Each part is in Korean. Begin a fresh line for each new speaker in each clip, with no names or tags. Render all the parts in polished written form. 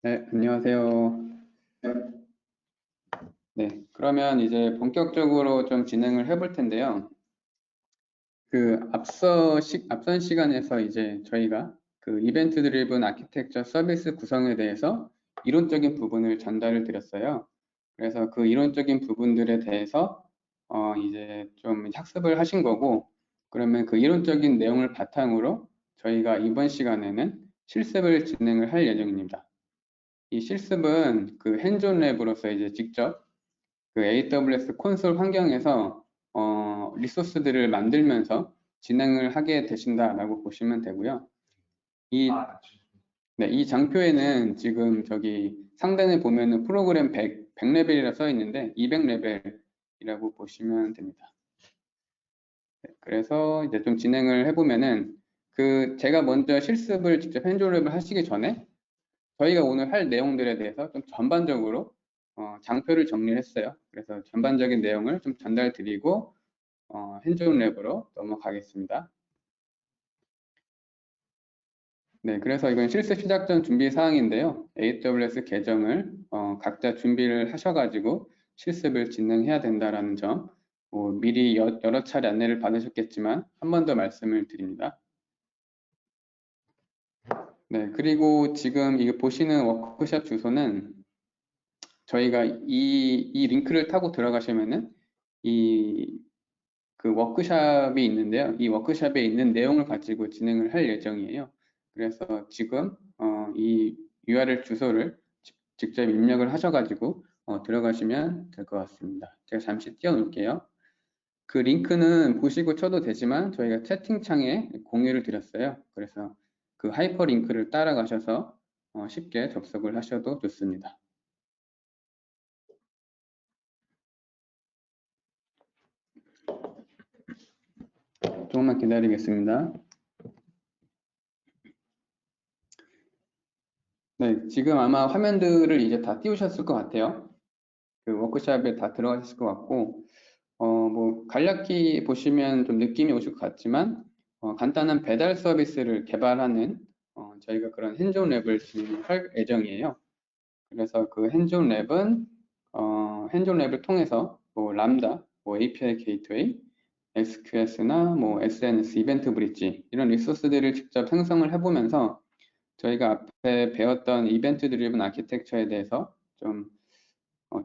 네, 안녕하세요. 네, 그러면 이제 본격적으로 좀 진행을 해볼 텐데요. 앞선 시간에서 이제 저희가 그 이벤트 드리븐 아키텍처 서비스 구성에 대해서 이론적인 부분을 전달을 드렸어요. 그래서 그 이론적인 부분들에 대해서 이제 좀 학습을 하신 거고, 그러면 그 이론적인 내용을 바탕으로 저희가 이번 시간에는 실습을 진행을 할 예정입니다. 이 실습은 그 핸즈온 랩으로서 이제 직접 그 AWS 콘솔 환경에서 리소스들을 만들면서 진행을 하게 되신다라고 보시면 되고요. 이 장표에는 지금 저기 상단에 보면은 프로그램 100레벨이라 써 있는데 200레벨이라고 보시면 됩니다. 네, 그래서 이제 좀 진행을 해보면은 제가 먼저 실습을 직접 핸즈온 랩을 하시기 전에 저희가 오늘 할 내용들에 대해서 좀 전반적으로 장표를 정리를 했어요. 그래서 전반적인 내용을 좀 전달드리고 핸즈온 랩으로 넘어가겠습니다. 네, 그래서 이건 실습 시작 전 준비 사항인데요. AWS 계정을 각자 준비를 하셔가지고 실습을 진행해야 된다라는 점, 미리 여러 차례 안내를 받으셨겠지만 한 번 더 말씀을 드립니다. 네, 그리고 지금 이거 보시는 워크숍 주소는 저희가 이 링크를 타고 들어가시면은 그 워크숍이 있는데요. 이 워크숍에 있는 내용을 가지고 진행을 할 예정이에요. 그래서 지금 이 URL 주소를 직접 입력을 하셔가지고 들어가시면 될 것 같습니다. 제가 잠시 띄워놓을게요. 그 링크는 보시고 쳐도 되지만 저희가 채팅창에 공유를 드렸어요. 그래서 그 하이퍼링크를 따라가셔서 쉽게 접속을 하셔도 좋습니다. 조금만 기다리겠습니다. 네, 지금 아마 화면들을 이제 다 띄우셨을 것 같아요. 그 워크숍에 다 들어가셨을 것 같고, 뭐 간략히 보시면 좀 느낌이 오실 것 같지만, 간단한 배달 서비스를 개발하는 저희가 그런 핸즈온 랩을 진행할 예정이에요. 그래서 그 핸즈온 랩을 통해서 뭐 람다, 뭐 API 게이트웨이, SQS나 뭐 SNS, 이벤트 브릿지 이런 리소스들을 직접 생성을 해보면서 저희가 앞에 배웠던 이벤트 드리븐 아키텍처에 대해서 좀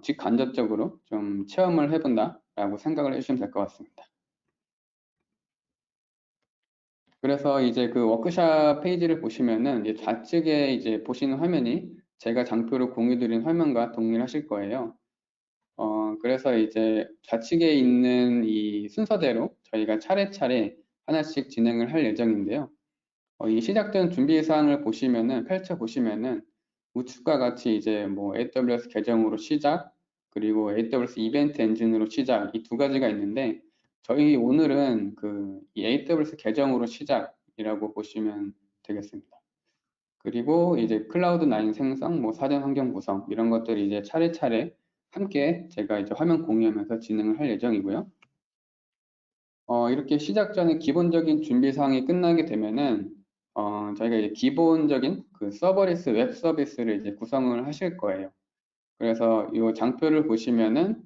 직간접적으로 좀 체험을 해본다라고 생각을 해주시면 될 것 같습니다. 그래서 이제 그 워크샵 페이지를 보시면은 이제 좌측에 이제 보시는 화면이 제가 장표로 공유드린 화면과 동일하실 거예요. 그래서 이제 좌측에 있는 이 순서대로 저희가 차례차례 하나씩 진행을 할 예정인데요. 이 시작된 준비 사항을 보시면은 펼쳐 보시면은 우측과 같이 이제 뭐 AWS 계정으로 시작 그리고 AWS 이벤트 엔진으로 시작 이 두 가지가 있는데 저희 오늘은 이 AWS 계정으로 시작이라고 보시면 되겠습니다. 그리고 이제 클라우드9 생성, 뭐 사전 환경 구성 이런 것들이 이제 차례차례 함께 제가 이제 화면 공유하면서 진행을 할 예정이고요. 이렇게 시작 전에 기본적인 준비 사항이 끝나게 되면은 저희가 이제 기본적인 그 서버리스 웹 서비스를 이제 구성을 하실 거예요. 그래서 이 장표를 보시면은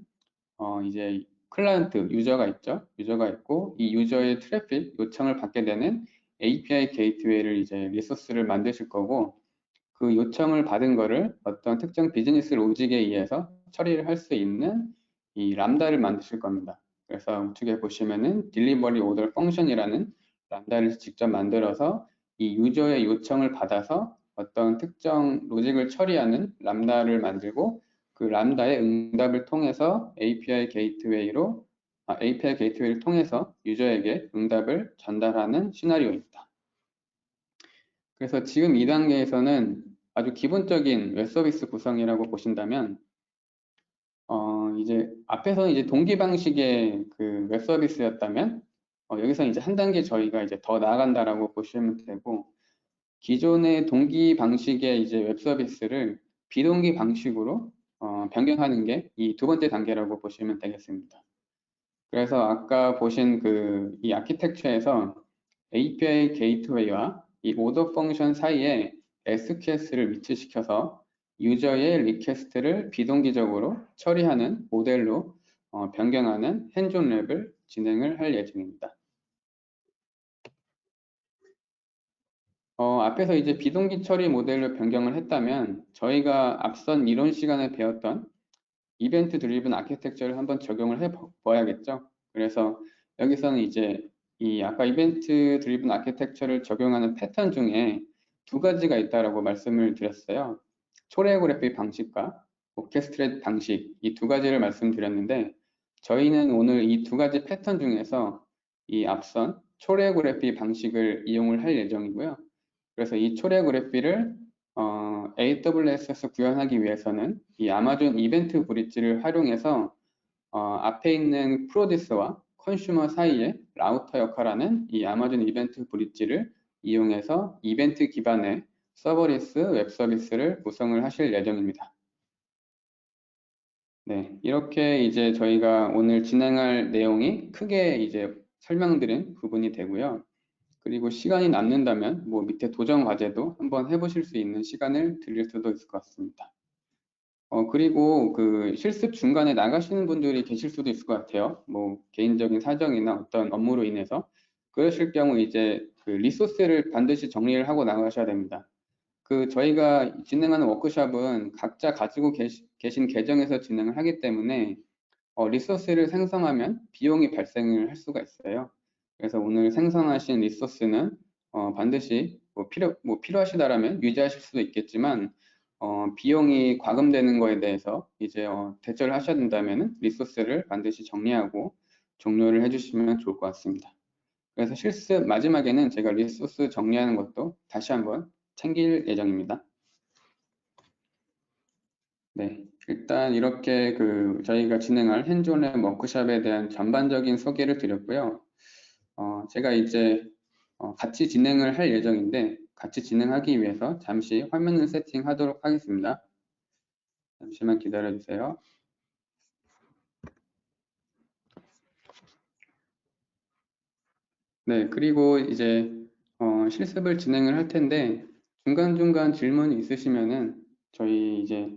이제 클라이언트 유저가 있죠. 유저가 있고 이 유저의 트래픽 요청을 받게 되는 API 게이트웨이를 이제 리소스를 만드실 거고 그 요청을 받은 거를 어떤 특정 비즈니스 로직에 의해서 처리를 할 수 있는 이 람다를 만드실 겁니다. 그래서 우측에 보시면은 delivery order function이라는 람다를 직접 만들어서 이 유저의 요청을 받아서 어떤 특정 로직을 처리하는 람다를 만들고 그 람다의 응답을 통해서 API 게이트웨이를 통해서 유저에게 응답을 전달하는 시나리오입니다. 그래서 지금 이 단계에서는 아주 기본적인 웹 서비스 구성이라고 보신다면, 이제 앞에서는 이제 동기 방식의 그 웹 서비스였다면, 여기서 이제 한 단계 저희가 이제 더 나아간다라고 보시면 되고, 기존의 동기 방식의 이제 웹 서비스를 비동기 방식으로 변경하는 게 이 두 번째 단계라고 보시면 되겠습니다. 그래서 아까 보신 이 아키텍처에서 API 게이트웨이와 이 오더 펑션 사이에 SQS를 위치시켜서 유저의 리퀘스트를 비동기적으로 처리하는 모델로 변경하는 핸즈온 랩을 진행을 할 예정입니다. 앞에서 이제 비동기 처리 모델로 변경을 했다면 저희가 앞선 이론 시간에 배웠던 이벤트 드리븐 아키텍처를 한번 적용을 해 봐야겠죠. 그래서 여기서는 이제 이 아까 이벤트 드리븐 아키텍처를 적용하는 패턴 중에 두 가지가 있다라고 말씀을 드렸어요. 초레오그래피 방식과 오케스트레이트 방식, 이 두 가지를 말씀드렸는데 저희는 오늘 이 두 가지 패턴 중에서 이 앞선 초레오그래피 방식을 이용을 할 예정이고요. 그래서 이 초레오그래피를 AWS에서 구현하기 위해서는 이 아마존 이벤트 브릿지를 활용해서 앞에 있는 프로듀스와 컨슈머 사이에 라우터 역할하는 이 아마존 이벤트 브릿지를 이용해서 이벤트 기반의 서버리스 웹 서비스를 구성을 하실 예정입니다. 네, 이렇게 이제 저희가 오늘 진행할 내용이 크게 이제 설명드린 부분이 되고요. 그리고 시간이 남는다면 뭐 밑에 도전 과제도 한번 해보실 수 있는 시간을 드릴 수도 있을 것 같습니다. 그리고 그 실습 중간에 나가시는 분들이 계실 수도 있을 것 같아요. 뭐 개인적인 사정이나 어떤 업무로 인해서 그러실 경우 이제 그 리소스를 반드시 정리를 하고 나가셔야 됩니다. 그 저희가 진행하는 워크숍은 각자 가지고 계신 계정에서 진행을 하기 때문에 리소스를 생성하면 비용이 발생을 할 수가 있어요. 그래서 오늘 생성하신 리소스는 반드시 뭐 필요하시다라면 유지하실 수도 있겠지만 비용이 과금되는 거에 대해서 이제 대처를 하셔야 된다면 리소스를 반드시 정리하고 종료를 해주시면 좋을 것 같습니다. 그래서 실습 마지막에는 제가 리소스 정리하는 것도 다시 한번 챙길 예정입니다. 네, 일단 이렇게 그 저희가 진행할 핸즈온 랩 워크숍에 대한 전반적인 소개를 드렸고요. 제가 이제 같이 진행을 할 예정인데 같이 진행하기 위해서 잠시 화면을 세팅하도록 하겠습니다. 잠시만 기다려 주세요. 네, 그리고 이제 실습을 진행을 할 텐데 중간중간 질문이 있으시면은 저희 이제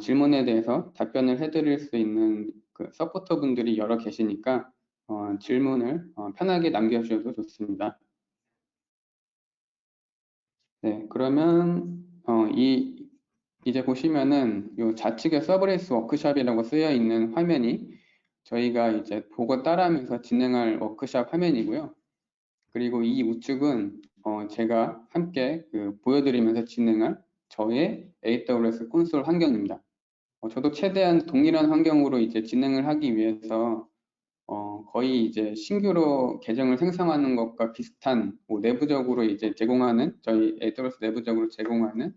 질문에 대해서 답변을 해드릴 수 있는 그 서포터 분들이 여러 계시니까 질문을 편하게 남겨주셔도 좋습니다. 네, 그러면 이제 보시면은 이 좌측에 서브레이스 워크숍이라고 쓰여 있는 화면이 저희가 이제 보고 따라하면서 진행할 워크숍 화면이고요. 그리고 이 우측은 제가 함께 보여드리면서 진행할 저의 AWS 콘솔 환경입니다. 저도 최대한 동일한 환경으로 이제 진행을 하기 위해서 거의 이제 신규로 계정을 생성하는 것과 비슷한 뭐 내부적으로 이제 제공하는 저희 AWS 내부적으로 제공하는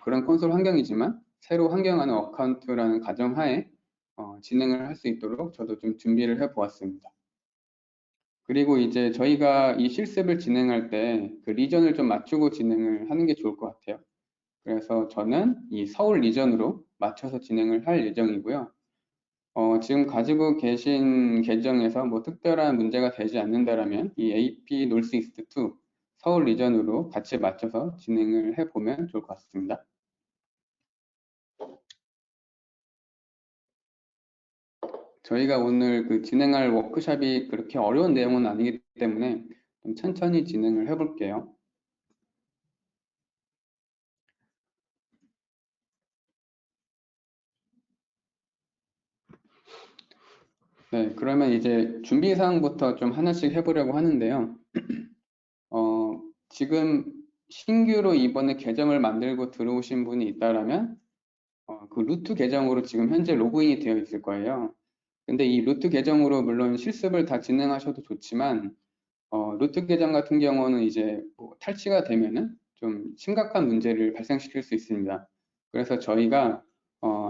그런 콘솔 환경이지만 새로 환경하는 어카운트라는 가정하에 진행을 할 수 있도록 저도 좀 준비를 해 보았습니다. 그리고 이제 저희가 이 실습을 진행할 때 그 리전을 좀 맞추고 진행을 하는 게 좋을 것 같아요. 그래서 저는 이 서울 리전으로 맞춰서 진행을 할 예정이고요. 지금 가지고 계신 계정에서 뭐 특별한 문제가 되지 않는다라면 이 AP 노스 이스트 2 서울 리전으로 같이 맞춰서 진행을 해보면 좋을 것 같습니다. 저희가 오늘 그 진행할 워크숍이 그렇게 어려운 내용은 아니기 때문에 좀 천천히 진행을 해볼게요. 네, 그러면 이제 준비사항부터 좀 하나씩 해보려고 하는데요. 지금 신규로 이번에 계정을 만들고 들어오신 분이 있다라면 그 루트 계정으로 지금 현재 로그인이 되어 있을 거예요. 근데 이 루트 계정으로 물론 실습을 다 진행하셔도 좋지만 루트 계정 같은 경우는 이제 뭐 탈취가 되면은 좀 심각한 문제를 발생시킬 수 있습니다. 그래서 저희가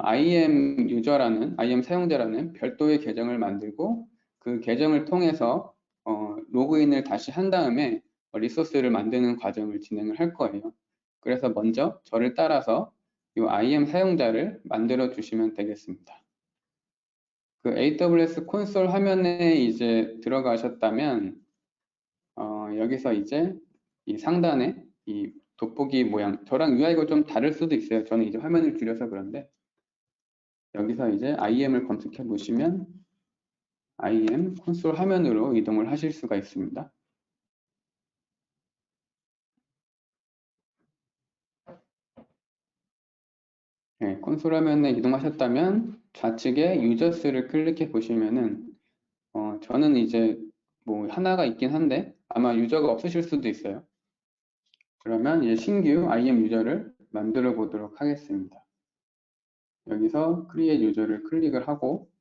IM 유저라는 IM 사용자라는 별도의 계정을 만들고 그 계정을 통해서 로그인을 다시 한 다음에 리소스를 만드는 과정을 진행을 할 거예요. 그래서 먼저 저를 따라서 이 IM 사용자를 만들어 주시면 되겠습니다. 그 AWS 콘솔 화면에 이제 들어가셨다면 여기서 이제 이 상단에 이 돋보기 모양, 저랑 UI가 좀 다를 수도 있어요. 저는 이제 화면을 줄여서 그런데 여기서 이제 IM을 검색해 보시면 IM 콘솔 화면으로 이동을 하실 수가 있습니다. 네, 콘솔 화면에 이동하셨다면 좌측에 유저스를 클릭해 보시면은 저는 이제 뭐 하나가 있긴 한데 아마 유저가 없으실 수도 있어요. 그러면 이제 신규 IM 유저를 만들어 보도록 하겠습니다. 여기서 크리에이트 유저를 클릭을 하고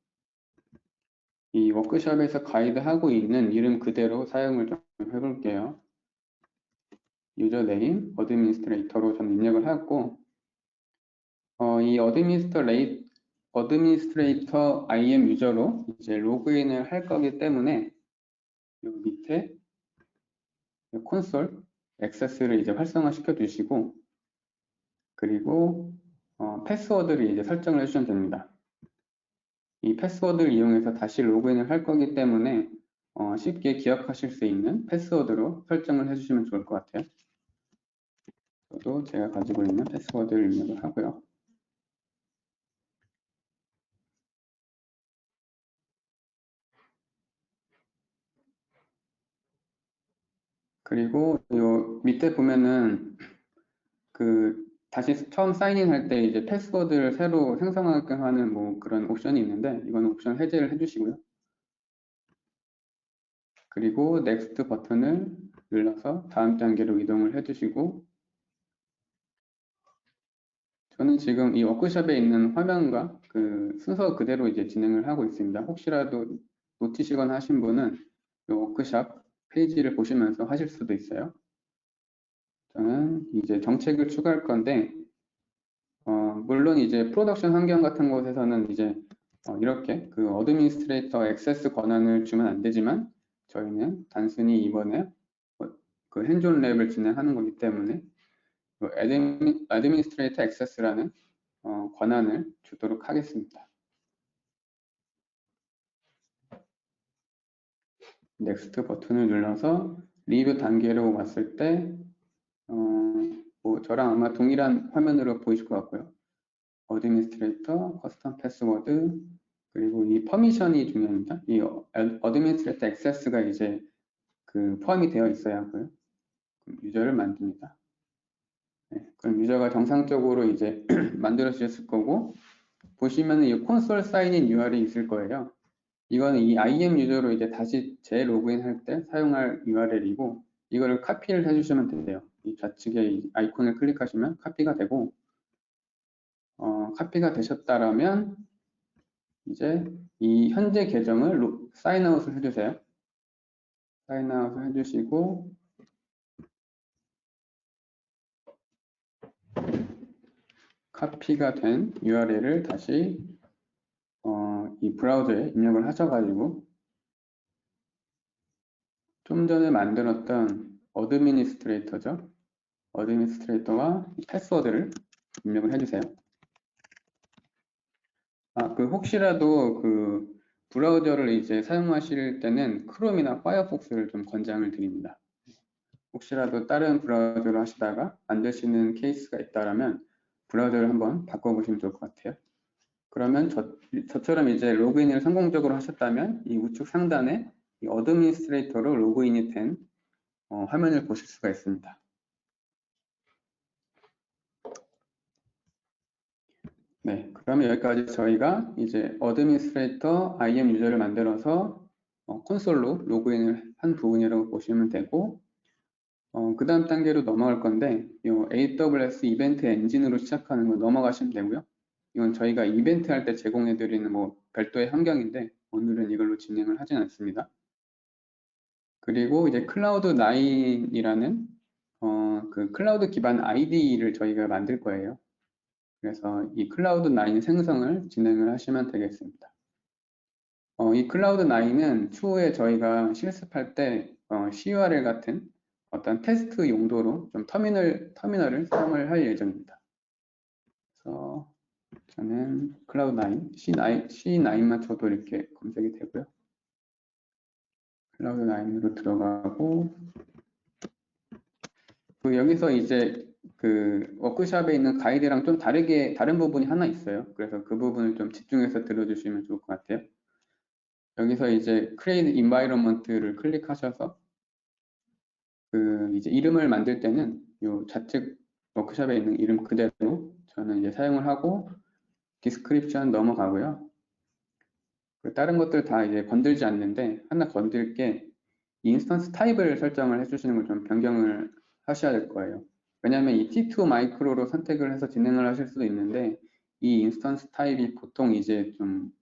이 워크숍에서 가이드하고 있는 이름 그대로 사용을 좀 해볼게요. 유저 네임, 어드미니스트레이터로 전 입력을 하고 이 어드미니스트레이터 IM 유저로 이제 로그인을 할 거기 때문에 여기 밑에 콘솔 액세스를 이제 활성화 시켜 주시고 그리고 패스워드를 이제 설정을 해주시면 됩니다. 이 패스워드를 이용해서 다시 로그인을 할 거기 때문에 쉽게 기억하실 수 있는 패스워드로 설정을 해주시면 좋을 것 같아요. 저도 제가 가지고 있는 패스워드를 입력을 하고요. 그리고 요 밑에 보면은 다시 처음 사인인 할 때 이제 패스워드를 새로 생성하게 하는 뭐 그런 옵션이 있는데 이건 옵션 해제를 해주시고요. 그리고 넥스트 버튼을 눌러서 다음 단계로 이동을 해주시고 저는 지금 이 워크숍에 있는 화면과 그 순서 그대로 이제 진행을 하고 있습니다. 혹시라도 놓치시거나 하신 분은 이 워크숍 페이지를 보시면서 하실 수도 있어요. 저는 이제 정책을 추가할 건데 물론 이제 프로덕션 환경 같은 곳에서는 이제 이렇게 그 어드미니스트레이터 액세스 권한을 주면 안 되지만 저희는 단순히 이번에 그 핸즈온 랩을 진행하는 거기 때문에 어드미니스트레이터 액세스라는 권한을 주도록 하겠습니다. 넥스트 버튼을 눌러서 리뷰 단계로 왔을 때 뭐 저랑 아마 동일한 화면으로 보이실 것 같고요. 어드미니스트레이터, 커스텀 패스워드, 그리고 이 퍼미션이 중요합니다. 이 어드미니스트레이터 액세스가 이제 그 포함이 되어 있어야 하고요. 그럼 유저를 만듭니다. 네, 그럼 유저가 정상적으로 이제 만들어 주셨을 거고 보시면은 이 콘솔 사인인 UR이 있을 거예요. 이거는 이 IM 유저로 이제 다시 재로그인 할 때 사용할 URL이고 이거를 카피를 해주시면 돼요. 이 좌측에 이 아이콘을 클릭하시면 카피가 되고 카피가 되셨다라면 이제 이 현재 계정을 사인아웃을 해주세요. 사인아웃을 해주시고 카피가 된 URL을 다시 이 브라우저에 입력을 하셔가지고 좀 전에 만들었던 어드미니스트레이터죠. 어드미니스트레이터와 패스워드를 입력을 해주세요. 그 혹시라도 그 브라우저를 이제 사용하실 때는 크롬이나 파이어폭스를 좀 권장을 드립니다. 혹시라도 다른 브라우저로 하시다가 안 되시는 케이스가 있다라면 브라우저를 한번 바꿔보시면 좋을 것 같아요. 그러면 저처럼 이제 로그인을 성공적으로 하셨다면 이 우측 상단에 이 어드미니스트레이터로 로그인이 된 화면을 보실 수가 있습니다. 네, 그러면 여기까지 저희가 이제 어드미니스트레이터 IM 유저를 만들어서 콘솔로 로그인을 한 부분이라고 보시면 되고 그 다음 단계로 넘어갈 건데 이 AWS 이벤트 엔진으로 시작하는 거 넘어가시면 되고요. 이건 저희가 이벤트 할 때 제공해드리는 뭐 별도의 환경인데 오늘은 이걸로 진행을 하진 않습니다. 그리고 이제 클라우드9이라는 그 클라우드 기반 IDE를 저희가 만들 거예요. 그래서 이 클라우드9 생성을 진행을 하시면 되겠습니다. 이 클라우드9은 추후에 저희가 실습할 때 CURL 같은 어떤 테스트 용도로 좀 터미널을 사용을 할 예정입니다. 그래서 저는 클라우드9, C9만 쳐도 이렇게 검색이 되고요. 클라우드9으로 들어가고 여기서 이제 워크샵에 있는 가이드랑 좀 다른 부분이 하나 있어요. 그래서 그 부분을 좀 집중해서 들어주시면 좋을 것 같아요. 여기서 이제 Create Environment를 클릭하셔서 이제 이름을 만들 때는 요 좌측 워크샵에 있는 이름 그대로 저는 이제 사용을 하고 Description 넘어가고요. 다른 것들 다 이제 건들지 않는데 하나 건들 게 인스턴스 타입을 설정을 해주시는 걸 좀 변경을 하셔야 될 거예요. 왜냐하면 이 T2 마이크로로 선택을 해서 진행을 하실 수도 있는데 이 인스턴스 타입이 보통 이제 좀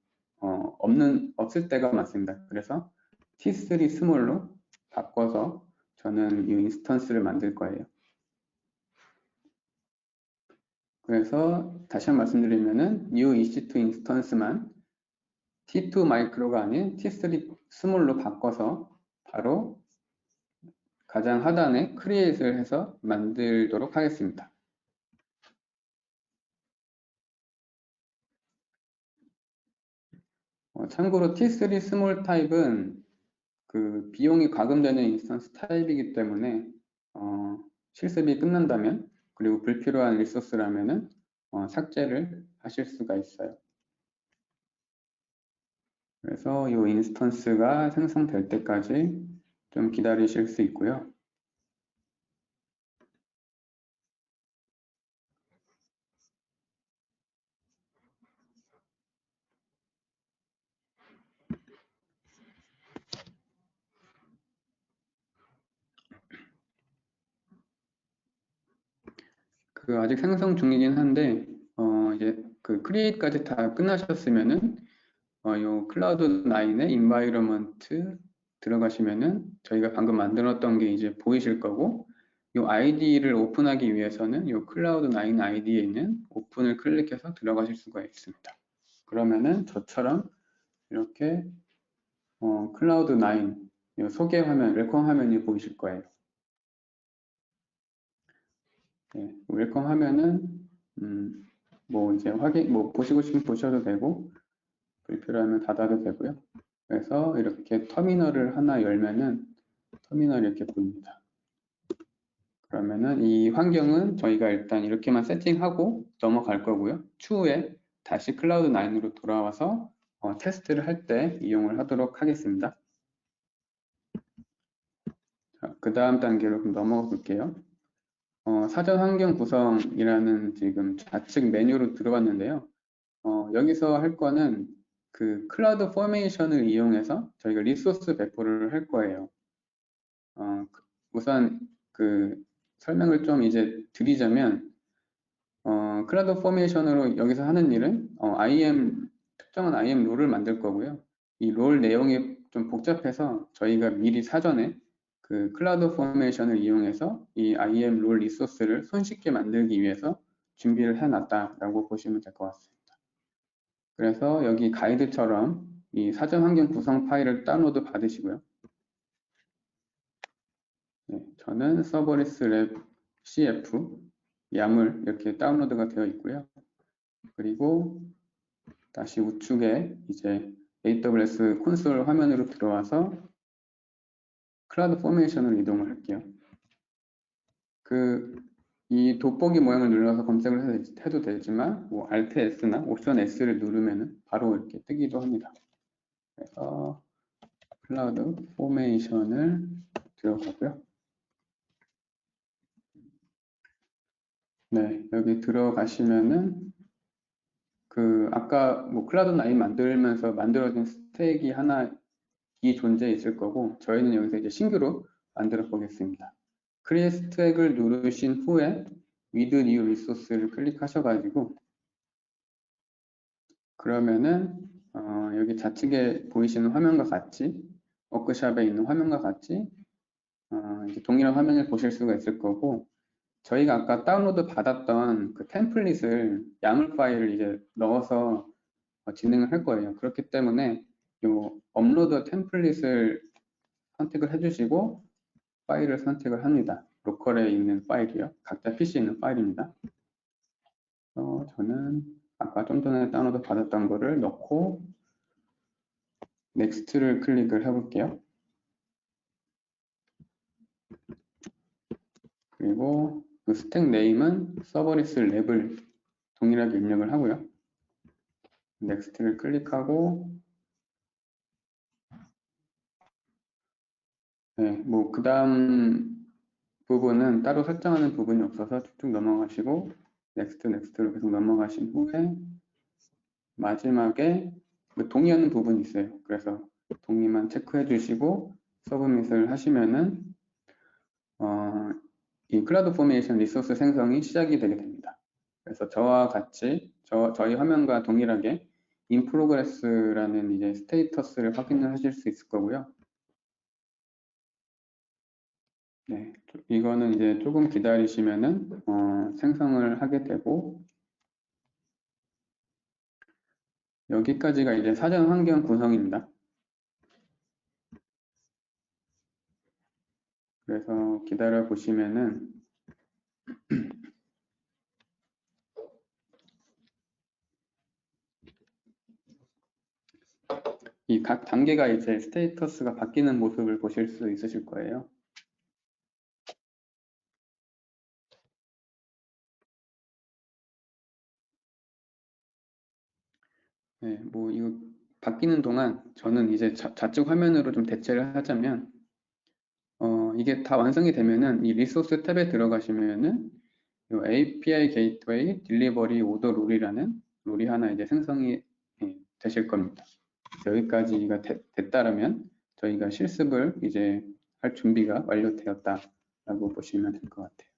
없을 때가 많습니다. 그래서 T3 스몰로 바꿔서 저는 이 인스턴스를 만들 거예요. 그래서 다시 한번 말씀드리면은 new EC2 인스턴스만 T2 마이크로가 아닌 T3 스몰로 바꿔서 바로 가장 하단에 크리에이트를 해서 만들도록 하겠습니다. 참고로 T3 스몰 타입은 비용이 과금되는 인스턴스 타입이기 때문에 실습이 끝난다면 그리고 불필요한 리소스라면은 삭제를 하실 수가 있어요. 그래서 이 인스턴스가 생성될 때까지 좀 기다리실 수 있고요. 아직 생성 중이긴 한데 이제 크리에이트까지 다 끝나셨으면은 요 클라우드 9의 environment 들어가시면은 저희가 방금 만들었던 게 이제 보이실 거고 요 아이디를 오픈하기 위해서는 요 클라우드 9 아이디에 있는 오픈을 클릭해서 들어가실 수가 있습니다. 그러면은 저처럼 이렇게 클라우드 9 요 소개 화면, 웰컴 화면이 보이실 거예요. 네, 웰컴 화면은 뭐 이제 보시고 싶으면 보셔도 되고 불필요하면 닫아도 되고요. 그래서 이렇게 터미널을 하나 열면은 터미널이 이렇게 보입니다. 그러면은 이 환경은 저희가 일단 이렇게만 세팅하고 넘어갈 거고요. 추후에 다시 클라우드 9으로 돌아와서 테스트를 할 때 이용을 하도록 하겠습니다. 그 다음 단계로 그럼 넘어가 볼게요. 사전 환경 구성이라는 지금 좌측 메뉴로 들어갔는데요. 여기서 할 거는 클라우드 포메이션을 이용해서 저희가 리소스 배포를 할 거예요. 우선 설명을 좀 이제 드리자면 클라우드 포메이션으로 여기서 하는 일은 특정한 IAM 롤을 만들 거고요. 이 롤 내용이 좀 복잡해서 저희가 미리 사전에 클라우드 포메이션을 이용해서 이 IAM 롤 리소스를 손쉽게 만들기 위해서 준비를 해놨다라고 보시면 될 것 같습니다. 그래서 여기 가이드처럼 이 사전 환경 구성 파일을 다운로드 받으시고요. 네, 저는 서버리스 랩 CF YAML 이렇게 다운로드가 되어 있고요. 그리고 다시 우측에 이제 AWS 콘솔 화면으로 들어와서 클라우드 포메이션을 이동을 할게요. 이 돋보기 모양을 눌러서 검색을 해도 되지만 뭐 Alt S나 옵션 S를 누르면 바로 이렇게 뜨기도 합니다. 그래서 클라우드 포메이션을 들어가고요. 네, 여기 들어가시면은 아까 뭐 클라우드 9 만들면서 만들어진 스택이 하나 존재해 있을 거고 저희는 여기서 이제 신규로 만들어 보겠습니다. Create 스택을 누르신 후에 With New Resource를 클릭하셔가지고 그러면은 여기 좌측에 보이시는 화면과 같이 워크샵에 있는 화면과 같이 이제 동일한 화면을 보실 수가 있을 거고 저희가 아까 다운로드 받았던 템플릿을 YAML 파일을 이제 넣어서 진행을 할 거예요. 그렇기 때문에 요 업로드 템플릿을 선택을 해주시고 파일을 선택을 합니다. 로컬에 있는 파일이요. 각자 PC에 있는 파일입니다. 저는 아까 좀 전에 다운로드 받았던 거를 넣고 넥스트를 클릭을 해볼게요. 그리고 그 스택 네임은 서버리스 랩을 동일하게 입력을 하고요. 넥스트를 클릭하고, 네, 뭐 그 다음 부분은 따로 설정하는 부분이 없어서 쭉쭉 넘어가시고 넥스트로 계속 넘어가신 후에 마지막에 그 동의하는 부분이 있어요. 그래서 동의만 체크해 주시고 서브밋을 하시면은 이 클라우드 포메이션 리소스 생성이 시작이 되게 됩니다. 그래서 저와 같이 저희 화면과 동일하게 in progress라는 이제 스테이터스를 확인을 하실 수 있을 거고요. 네, 이거는 이제 조금 기다리시면은 생성을 하게 되고, 여기까지가 이제 사전 환경 구성입니다. 그래서 기다려 보시면은 이 각 단계가 이제 스테이터스가 바뀌는 모습을 보실 수 있으실 거예요. 네, 뭐 이거 바뀌는 동안 저는 이제 좌측 화면으로 좀 대체를 하자면 이게 다 완성이 되면은 이 리소스 탭에 들어가시면은 이 API 게이트웨이 딜리버리 오더 룰이라는 룰이 하나 이제 생성이 되실 겁니다. 여기까지가 됐다라면 저희가 실습을 이제 할 준비가 완료되었다라고 보시면 될 것 같아요.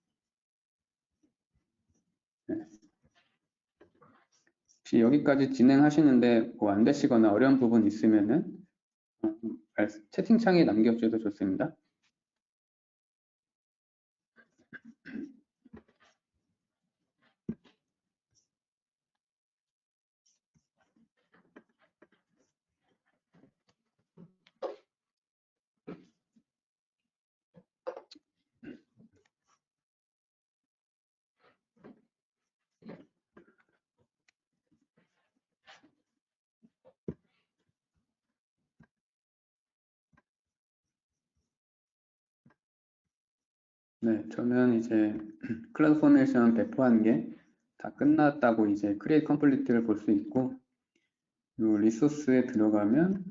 네. 혹시 여기까지 진행하시는데 뭐 안 되시거나 어려운 부분 있으면은 채팅창에 남겨주셔도 좋습니다. 네, 저는 이제 클라우드 포메이션 배포한 게 다 끝났다고 이제 크리에이트 컴플리트를 볼 수 있고, 이 리소스에 들어가면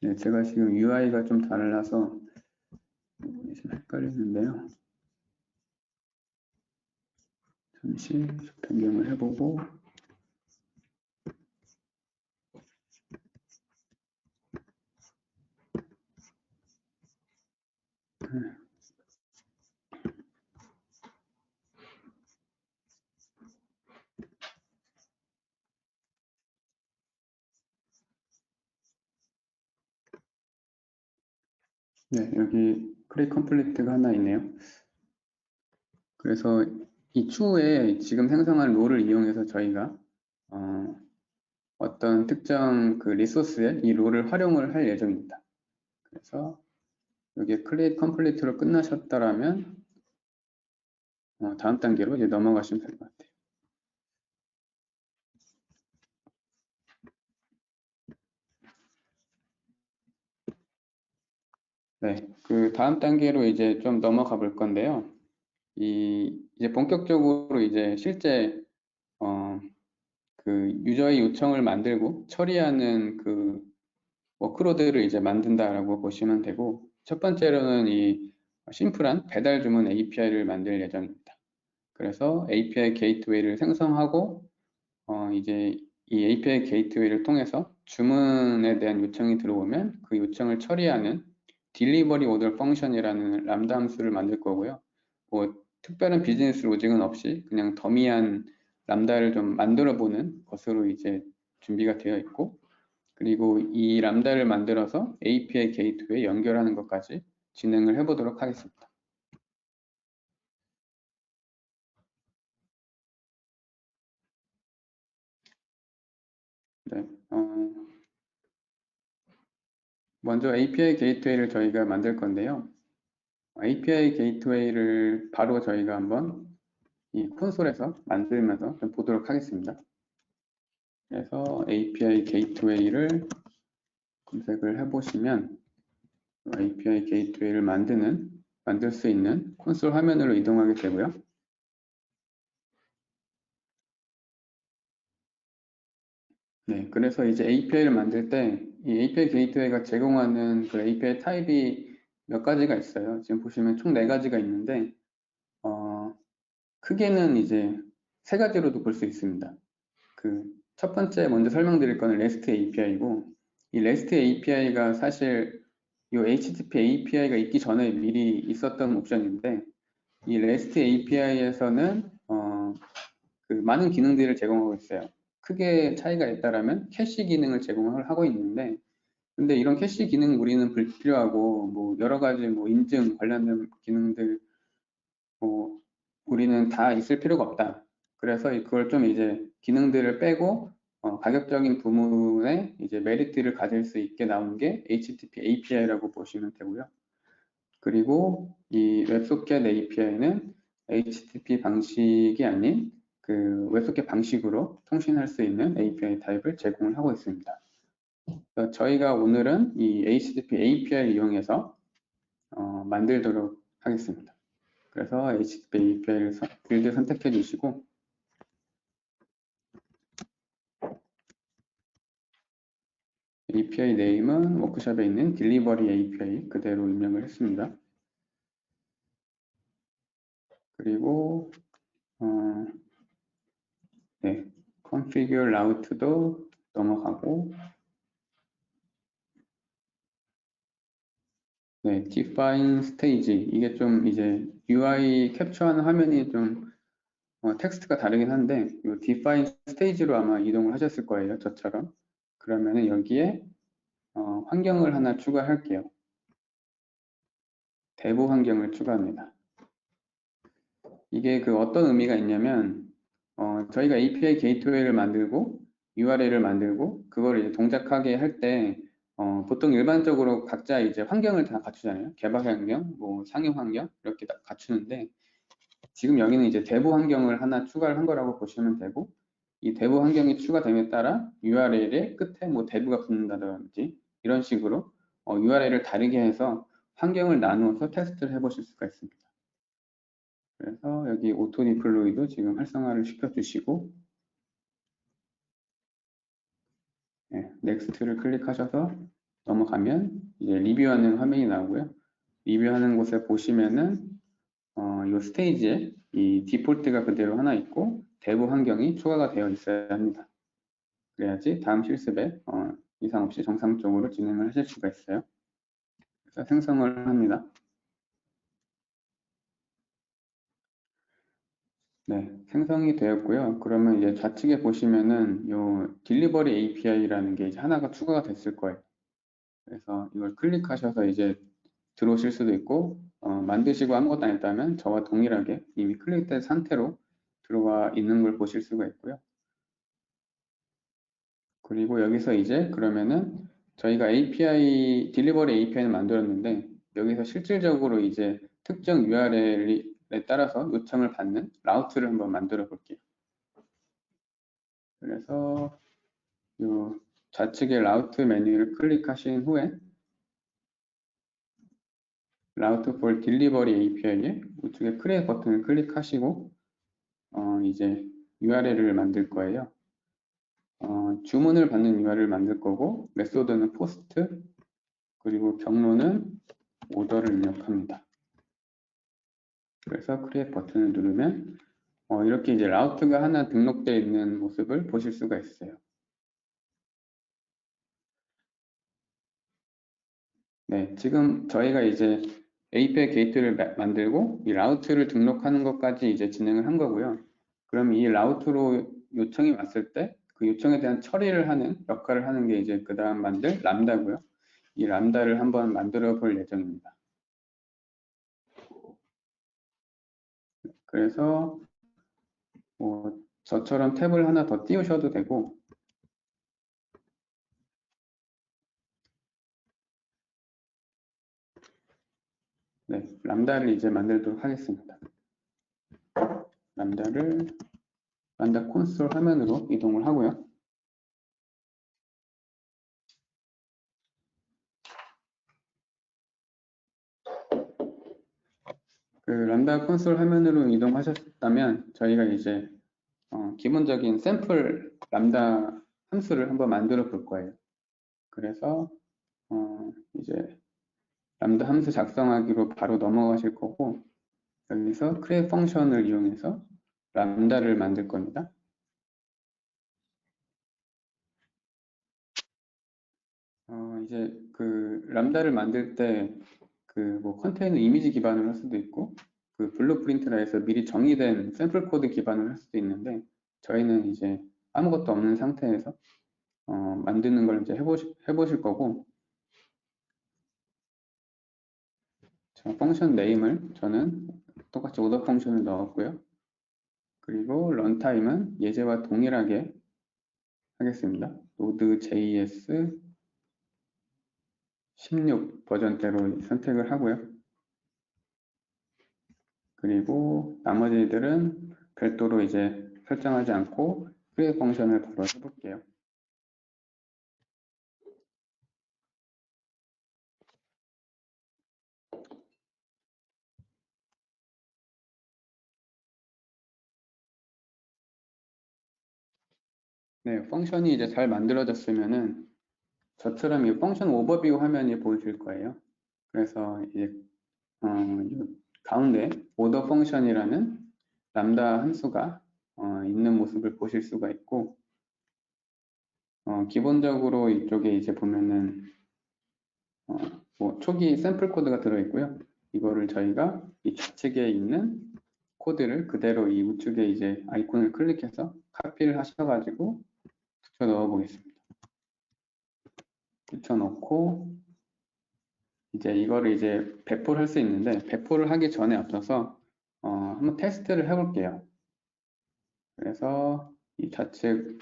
네, 제가 지금 UI가 좀 달라서 부분이 좀 헷갈리는데요. 잠시 변경을 해보고 네, 여기 크리에이트 컴플리트가 하나 있네요. 그래서 이 추후에 지금 생성한 롤을 이용해서 저희가 어떤 특정 그 리소스에 이 롤을 활용을 할 예정입니다. 그래서 여기에 create complete로 끝나셨다라면 다음 단계로 이제 넘어가시면 될 것 같아요. 네, 그 다음 단계로 이제 좀 넘어가 볼 건데요. 이제 본격적으로 이제 실제 그 유저의 요청을 만들고 처리하는 그 워크로드를 이제 만든다라고 보시면 되고, 첫 번째로는 이 심플한 배달 주문 API를 만들 예정입니다. 그래서 API 게이트웨이를 생성하고 이제 이 API 게이트웨이를 통해서 주문에 대한 요청이 들어오면 그 요청을 처리하는 딜리버리 오더 펑션이라는 람다 함수를 만들 거고요. 뭐 특별한 비즈니스 로직은 없이 그냥 더미한 람다를 좀 만들어 보는 것으로 이제 준비가 되어 있고, 그리고 이 람다를 만들어서 API 게이트웨이 연결하는 것까지 진행을 해보도록 하겠습니다. 네, 먼저 API 게이트웨이를 저희가 만들 건데요. API 게이트웨이를 바로 저희가 한번 이 콘솔에서 만들면서 좀 보도록 하겠습니다. 그래서 API 게이트웨이를 검색을 해보시면 API 게이트웨이를 만들 수 있는 콘솔 화면으로 이동하게 되고요. 네, 그래서 이제 API를 만들 때 이 API 게이트웨이가 제공하는 그 API 타입이 몇 가지가 있어요. 지금 보시면 총 4가지가 있는데 크게는 이제 3가지로도 볼 수 있습니다. 그 첫 번째 먼저 설명드릴 거는 REST API고 이 REST API가 사실 이 HTTP API가 있기 전에 미리 있었던 옵션인데 이 REST API에서는 그 많은 기능들을 제공하고 있어요. 크게 차이가 있다라면 캐시 기능을 제공을 하고 있는데 근데 이런 캐시 기능 우리는 불필요하고 뭐 여러 가지 뭐 인증 관련된 기능들 뭐 우리는 다 있을 필요가 없다. 그래서 그걸 좀 이제 기능들을 빼고 가격적인 부분에 이제 메리트를 가질 수 있게 나온 게 HTTP API라고 보시면 되고요. 그리고 이 웹소켓 API는 HTTP 방식이 아닌 그 웹소켓 방식으로 통신할 수 있는 API 타입을 제공을 하고 있습니다. 저희가 오늘은 이 HTTP API를 이용해서 만들도록 하겠습니다. 그래서 HTTP API를 빌드 선택해 주시고 API 네임은 워크숍에 있는 딜리버리 API 그대로 입력을 했습니다. 그리고 네, configure route도 넘어가고 네, define stage 이게 좀 이제 UI 캡처하는 화면이 좀 텍스트가 다르긴 한데 이 define stage로 아마 이동을 하셨을 거예요. 저처럼. 그러면은 여기에 환경을 하나 추가할게요. 대부 환경을 추가합니다. 이게 그 어떤 의미가 있냐면 저희가 API 게이트웨이를 만들고 URL을 만들고 그걸 이제 동작하게 할 때 보통 일반적으로 각자 이제 환경을 다 갖추잖아요. 개발 환경, 뭐 상용 환경 이렇게 다 갖추는데 지금 여기는 이제 대부 환경을 하나 추가를 한 거라고 보시면 되고 이 대부 환경이 추가됨에 따라 URL의 끝에 뭐 대부가 붙는다든지 이런 식으로 URL을 다르게 해서 환경을 나누어서 테스트를 해보실 수가 있습니다. 그래서 여기 오토 디플로이도 지금 활성화를 시켜주시고 네, 넥스트를 클릭하셔서 넘어가면 이제 리뷰하는 화면이 나오고요. 리뷰하는 곳에 보시면은 이 스테이지에 이 디폴트가 그대로 하나 있고 대부 환경이 추가가 되어 있어야 합니다. 그래야지 다음 실습에 이상 없이 정상적으로 진행을 하실 수가 있어요. 그래서 생성을 합니다. 네, 생성이 되었고요. 그러면 이제 좌측에 보시면은 요 딜리버리 API라는 게 이제 하나가 추가가 됐을 거예요. 그래서 이걸 클릭하셔서 이제 들어오실 수도 있고 만드시고 아무것도 안 했다면 저와 동일하게 이미 클릭된 상태로 들어와 있는 걸 보실 수가 있고요. 그리고 여기서 이제 그러면은 저희가 API, 딜리버리 API를 만들었는데 여기서 실질적으로 이제 특정 URL에 따라서 요청을 받는 라우트를 한번 만들어 볼게요. 그래서 요 좌측에 라우트 메뉴를 클릭하신 후에 라우트 for 딜리버리 API에 우측에 크리에이트 버튼을 클릭하시고 이제 URL을 만들 거예요. 주문을 받는 URL을 만들 거고 메소드는 포스트 그리고 경로는 오더를 입력합니다. 그래서 크리에이트 버튼을 누르면 이렇게 이제 라우트가 하나 등록되어 있는 모습을 보실 수가 있어요. 네, 지금 저희가 이제 API 게이트를 만들고 이 라우트를 등록하는 것까지 이제 진행을 한 거고요. 그럼 이 라우트로 요청이 왔을 때 그 요청에 대한 처리를 하는 역할을 하는 게 이제 그 다음 만들 람다고요. 이 람다를 한번 만들어 볼 예정입니다. 그래서 저처럼 탭을 하나 더 띄우셔도 되고 네, 람다를 이제 만들도록 하겠습니다. 람다 콘솔 화면으로 이동을 하고요. 그 람다 콘솔 화면으로 이동하셨다면 저희가 이제 기본적인 샘플 람다 함수를 한번 만들어 볼 거예요. 그래서 이제 람다 함수 작성하기로 바로 넘어가실 거고, 여기서 create 펑션을 이용해서 람다를 만들 겁니다. 이제 그 람다를 만들 때 그 뭐 컨테이너 이미지 기반으로 할 수도 있고, 그 블루프린트라 해서 미리 정의된 샘플 코드 기반으로 할 수도 있는데, 저희는 이제 아무것도 없는 상태에서 만드는 걸 이제 해보실 거고, 펑션 네임을 저는 똑같이 오더 펑션을 넣었고요. 그리고 런타임은 예제와 동일하게 하겠습니다. Node.js 16 버전대로 선택을 하고요. 그리고 나머지들은 별도로 이제 설정하지 않고 create 펑션을 바로 해볼게요. 네, 펑션이 이제 잘 만들어졌으면은 저처럼 이 펑션 오버뷰 화면이 보이실 거예요. 그래서 이제 이 가운데 오더 펑션이라는 람다 함수가 있는 모습을 보실 수가 있고, 기본적으로 이쪽에 이제 보면은 뭐 초기 샘플 코드가 들어있고요. 이거를 저희가 이 좌측에 있는 코드를 그대로 이 우측에 이제 아이콘을 클릭해서 카피를 하셔가지고 붙여 넣어 보겠습니다. 붙여 넣고 이제 이거를 이제 배포를 할 수 있는데, 배포를 하기 전에 앞서서 한번 테스트를 해볼게요. 그래서 이 좌측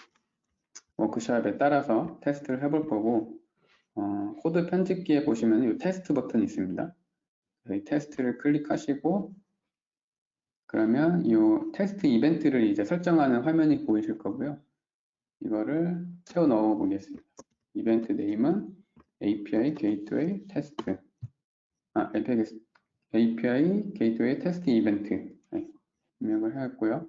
워크샵에 따라서 테스트를 해볼 거고, 코드 편집기에 보시면 이 테스트 버튼이 있습니다. 이 테스트를 클릭하시고, 그러면 이 테스트 이벤트를 이제 설정하는 화면이 보이실 거고요. 이거를 채워 넣어 보겠습니다. 이벤트 네임은 API 게이트웨이 테스트. API 게이트웨이 테스트 이벤트. 네, 입력을 하였고요.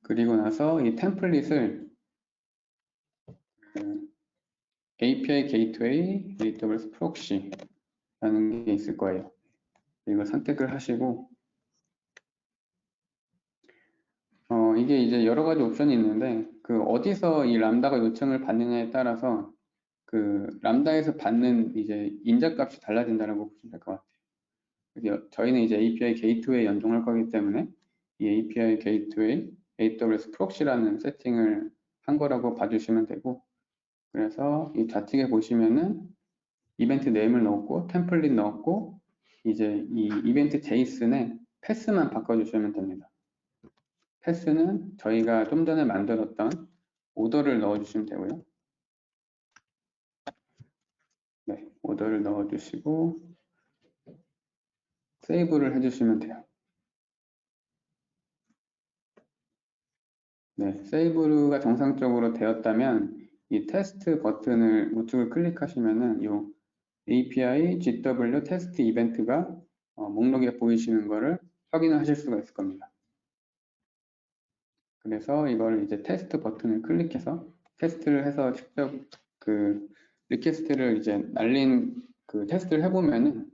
그리고 나서 이 템플릿을 API 게이트웨이 AWS 프록시라는 게 있을 거예요. 이걸 선택을 하시고, 이게 이제 여러 가지 옵션이 있는데, 그 어디서 이 람다가 요청을 받느냐에 따라서 그 람다에서 받는 이제 인자값이 달라진다고 보시면 될 것 같아요. 그래서 저희는 이제 API 게이트웨이 연동할 거기 때문에 이 API 게이트웨이 AWS 프록시라는 세팅을 한 거라고 봐주시면 되고, 그래서 이 좌측에 보시면은 이벤트 네임을 넣었고 템플릿 넣었고 이제 이 이벤트 제이슨에 패스만 바꿔주시면 됩니다. 패스는 저희가 좀 전에 만들었던 오더를 넣어주시면 되고요. 네, 오더를 넣어주시고 세이브를 해주시면 돼요. 네, 세이브가 정상적으로 되었다면 이 테스트 버튼을 우측을 클릭하시면은 이 API GW 테스트 이벤트가 목록에 보이시는 것을 확인하실 수가 있을 겁니다. 그래서 이걸 이제 테스트 버튼을 클릭해서 테스트를 해서 직접 그 리퀘스트를 이제 날린 그 테스트를 해보면은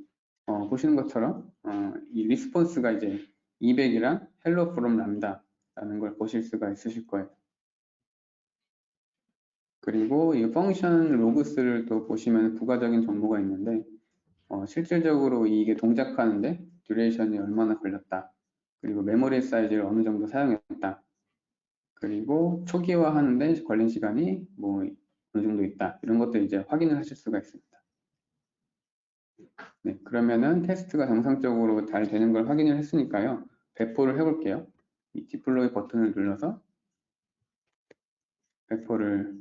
보시는 것처럼 이 리스폰스가 이제 200이랑 hello from lambda라는 걸 보실 수가 있으실 거예요. 그리고 이 펑션 로그스를 또 보시면 부가적인 정보가 있는데 실질적으로 이게 동작하는데 듀레이션이 얼마나 걸렸다. 그리고 메모리 사이즈를 어느 정도 사용했다. 그리고 초기화하는데 걸린 시간이 뭐 어느 정도 있다. 이런 것들 이제 확인을 하실 수가 있습니다. 네, 그러면은 테스트가 정상적으로 잘 되는 걸 확인을 했으니까요. 배포를 해볼게요. 이 디플로이 버튼을 눌러서 배포를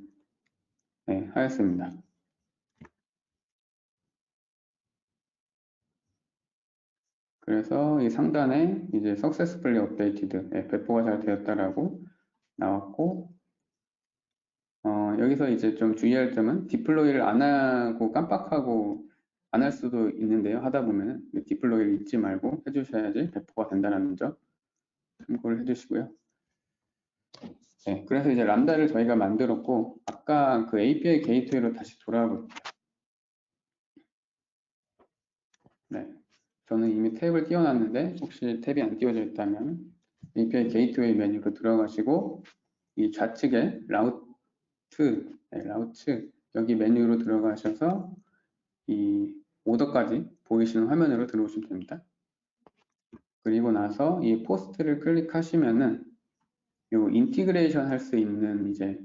하였습니다. 그래서 이 상단에 이제 successfully updated, 배포가 잘 되었다라고 나왔고, 여기서 이제 좀 주의할 점은 디플로이를 안 하고 깜빡하고 안 할 수도 있는데요. 하다 보면은 디플로이를 잊지 말고 해주셔야지 배포가 된다는 점 참고를 해주시고요. 네, 그래서 이제 람다를 저희가 만들었고 아까 그 API 게이트웨이로 다시 돌아가 볼게요. 네, 저는 이미 탭을 띄워놨는데 혹시 탭이 안 띄워져 있다면 API 게이트웨이 메뉴로 들어가시고 이 좌측에 라우트 여기 메뉴로 들어가셔서 이 오더까지 보이시는 화면으로 들어오시면 됩니다. 그리고 나서 이 포스트를 클릭하시면은 요 인티그레이션 할 수 있는 이제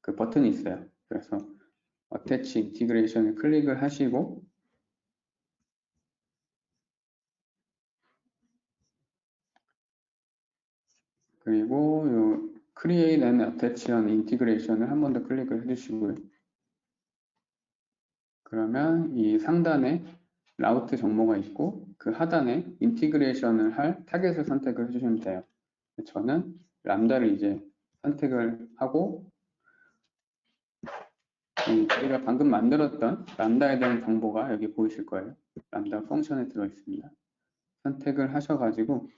그 버튼이 있어요. 그래서 어태치 인티그레이션을 클릭을 하시고 그리고 요 Create and Attach on Integration을 한 번 더 클릭을 해주시고요. 그러면 이 상단에 라우트 정보가 있고 그 하단에 인티그레이션을 할 타겟을 선택을 해주시면 돼요. 저는 람다를 이제 선택을 하고 우리가 방금 만들었던 람다에 대한 정보가 여기 보이실 거예요. 람다 펑션에 들어 있습니다. 선택을 하셔가지고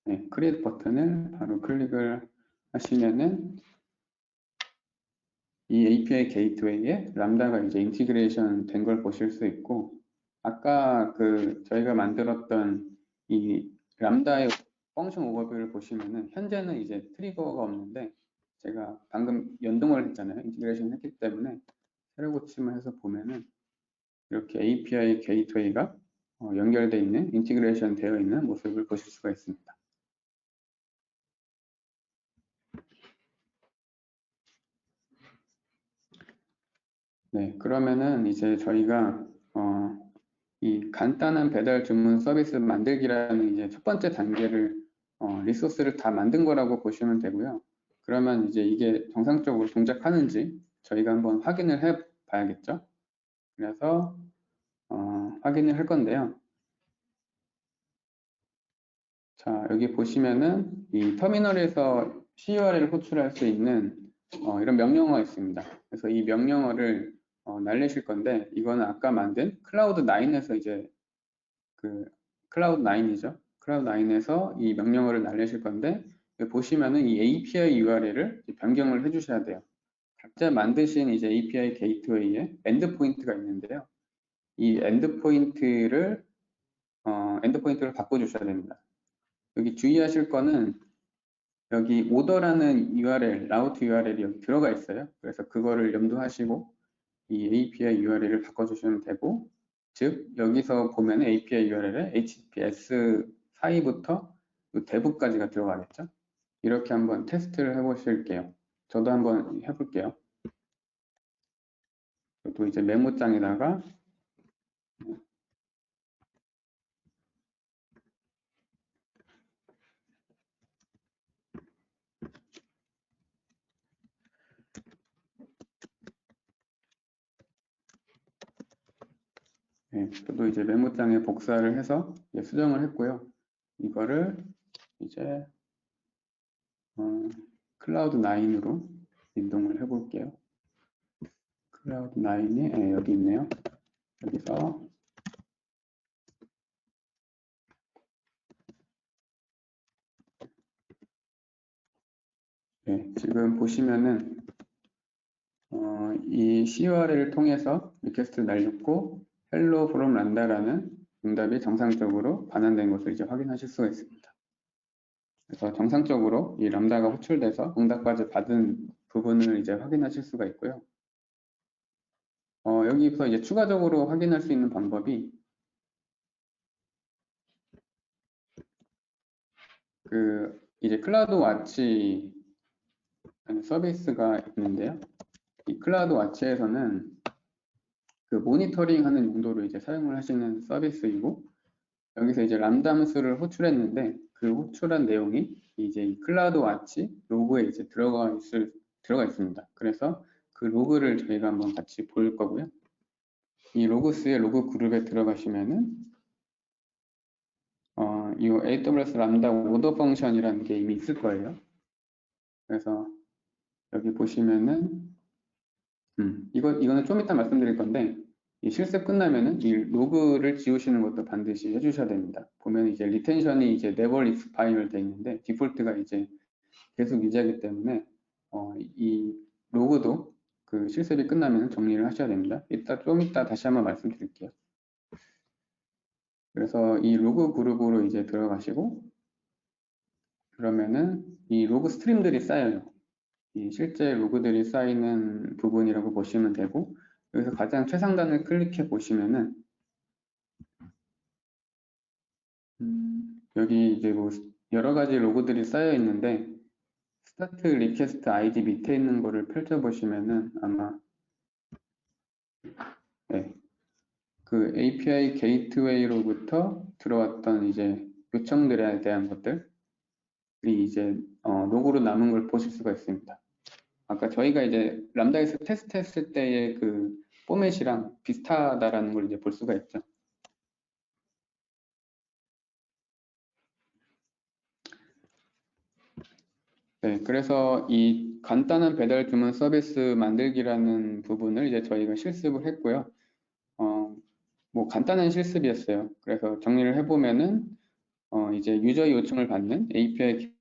네, 크리에이트 버튼을 바로 클릭을 하시면은 이 API 게이트웨이에 람다가 이제 인티그레이션 된 걸 보실 수 있고 아까 그 저희가 만들었던 이 람다의 펑션 오버뷰를 보시면은 현재는 이제 트리거가 없는데 제가 방금 연동을 했잖아요. 인티그레이션 했기 때문에 새로 고침을 해서 보면은 이렇게 API 게이트웨이가 연결되어 있는 인티그레이션 되어 있는 모습을 보실 수가 있습니다. 네, 그러면은 이제 저희가 이 간단한 배달 주문 서비스 만들기라는 이제 첫 번째 단계를 리소스를 다 만든 거라고 보시면 되고요. 그러면 이제 이게 정상적으로 동작하는지 저희가 한번 확인을 해 봐야겠죠. 그래서 확인을 할 건데요. 자, 여기 보시면은 이 터미널에서 CURL을 호출할 수 있는 이런 명령어가 있습니다. 그래서 이 명령어를 날리실 건데 이거는 아까 만든 클라우드9에서 이제 그 클라우드9이죠. 클라우드9에서 이 명령어를 날리실 건데 여기 보시면은 이 API URL을 변경을 해주셔야 돼요. 각자 만드신 이제 API 게이트웨이에 엔드포인트가 있는데요. 이 엔드포인트를 바꿔주셔야 됩니다. 여기 주의하실 거는 여기 오더라는 URL, 라우트 URL이 여기 들어가 있어요. 그래서 그거를 염두하시고 이 API URL을 바꿔주시면 되고 즉 여기서 보면 API URL에 HTTPS 사이부터 대부까지가 들어가겠죠. 이렇게 한번 테스트를 해보실게요. 저도 한번 해볼게요. 또 이제 메모장에다가 네, 저도 이제 메모장에 복사를 해서 수정을 했고요. 이거를 이제 클라우드9으로 이동을 해볼게요. 클라우드9이 여기 있네요. 여기서 네, 지금 보시면은 이 CURL을 통해서 리퀘스트를 날렸고 hello from 란다라는 응답이 정상적으로 반환된 것을 이제 확인하실 수가 있습니다. 그래서 정상적으로 이 람다가 호출돼서 응답까지 받은 부분을 이제 확인하실 수가 있고요. 여기서 이제 추가적으로 확인할 수 있는 방법이 그 이제 클라우드 와치 서비스가 있는데요. 이 클라우드 와치에서는 그 모니터링 하는 용도로 이제 사용을 하시는 서비스이고 여기서 이제 람다 함수를 호출했는데 그 호출한 내용이 이제 이 클라우드 와치 로그에 이제 들어가 있습니다. 그래서 그 로그를 저희가 한번 같이 볼 거고요. 이 로그스의 로그 그룹에 들어가시면은 이 AWS 람다 오더 펑션이라는 게 이미 있을 거예요. 그래서 여기 보시면은 이거는 좀 이따 말씀드릴 건데, 이 실습 끝나면은 이 로그를 지우시는 것도 반드시 해주셔야 됩니다. 보면 이제 리텐션이 이제 never expire 돼 있는데, 디폴트가 이제 계속 유지하기 때문에, 이 로그도 그 실습이 끝나면 정리를 하셔야 됩니다. 좀 이따 다시 한번 말씀드릴게요. 그래서 이 로그 그룹으로 이제 들어가시고, 그러면은 이 로그 스트림들이 쌓여요. 이 실제 로그들이 쌓이는 부분이라고 보시면 되고, 여기서 가장 최상단을 클릭해 보시면은 여기 이제 뭐 여러 가지 로그들이 쌓여 있는데 스타트 리퀘스트 아이디 밑에 있는 거를 펼쳐 보시면은 아마 네, 그 API 게이트웨이로부터 들어왔던 이제 요청들에 대한 것들이 이제 로그로 남은 걸 보실 수가 있습니다. 아까 저희가 이제 람다에서 테스트했을 때의 그 포맷이랑 비슷하다라는 걸 이제 볼 수가 있죠. 네, 그래서 이 간단한 배달 주문 서비스 만들기라는 부분을 이제 저희가 실습을 했고요. 뭐 간단한 실습이었어요. 그래서 정리를 해보면은 이제 유저 요청을 받는 API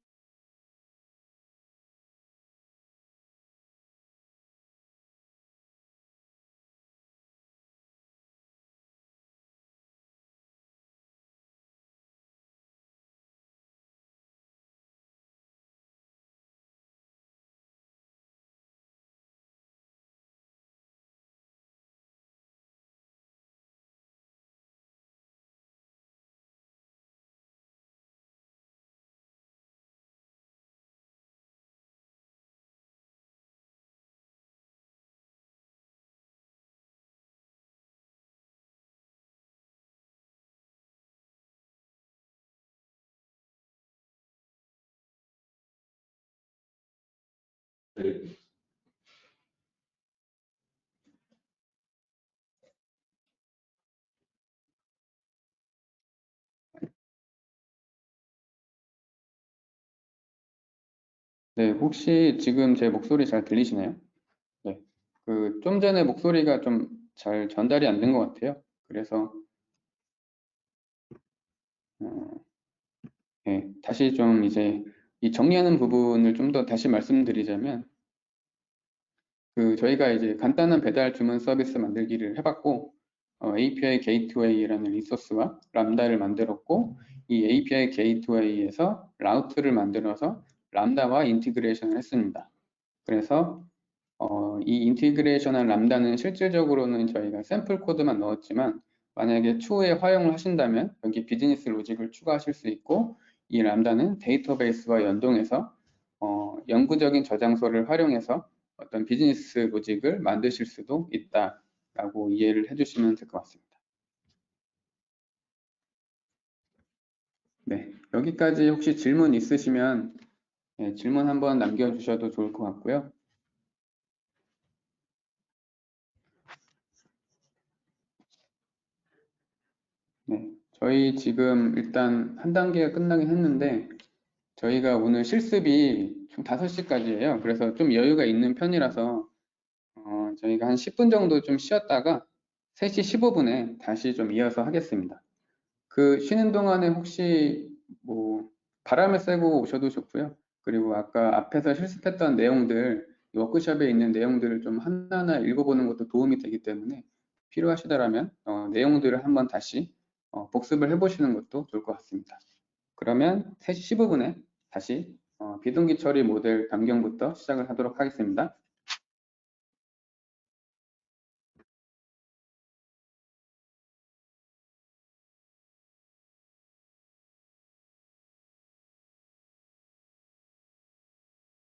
네, 혹시 지금 제 목소리 잘 들리시나요? 네. 그 좀 전에 목소리가 좀 잘 전달이 안 된 것 같아요. 그래서 어, 네, 다시 좀 이제 이 정리하는 부분을 좀 더 다시 말씀드리자면 그 저희가 이제 간단한 배달 주문 서비스 만들기를 해봤고 API 게이트웨이라는 리소스와 람다를 만들었고 이 API 게이트웨이에서 라우트를 만들어서 람다와 인티그레이션을 했습니다. 그래서 이 인티그레이션한 람다는 실질적으로는 저희가 샘플 코드만 넣었지만 만약에 추후에 활용을 하신다면 여기 비즈니스 로직을 추가하실 수 있고 이 람다는 데이터베이스와 연동해서 영구적인 저장소를 활용해서 어떤 비즈니스 로직을 만드실 수도 있다라고 이해를 해주시면 될 것 같습니다. 네, 여기까지 혹시 질문 있으시면 네, 질문 한번 남겨주셔도 좋을 것 같고요. 네, 저희 지금 일단 한 단계가 끝나긴 했는데 저희가 오늘 실습이 총 5시까지예요. 그래서 좀 여유가 있는 편이라서 저희가 한 10분 정도 좀 쉬었다가 3시 15분에 다시 좀 이어서 하겠습니다. 그 쉬는 동안에 혹시 뭐 바람을 쐬고 오셔도 좋고요. 그리고 아까 앞에서 실습했던 내용들, 이 워크숍에 있는 내용들을 좀 하나하나 읽어보는 것도 도움이 되기 때문에 필요하시다라면 내용들을 한번 다시 복습을 해보시는 것도 좋을 것 같습니다. 그러면 3시 15분에 다시 비동기 처리 모델 변경부터 시작을 하도록 하겠습니다.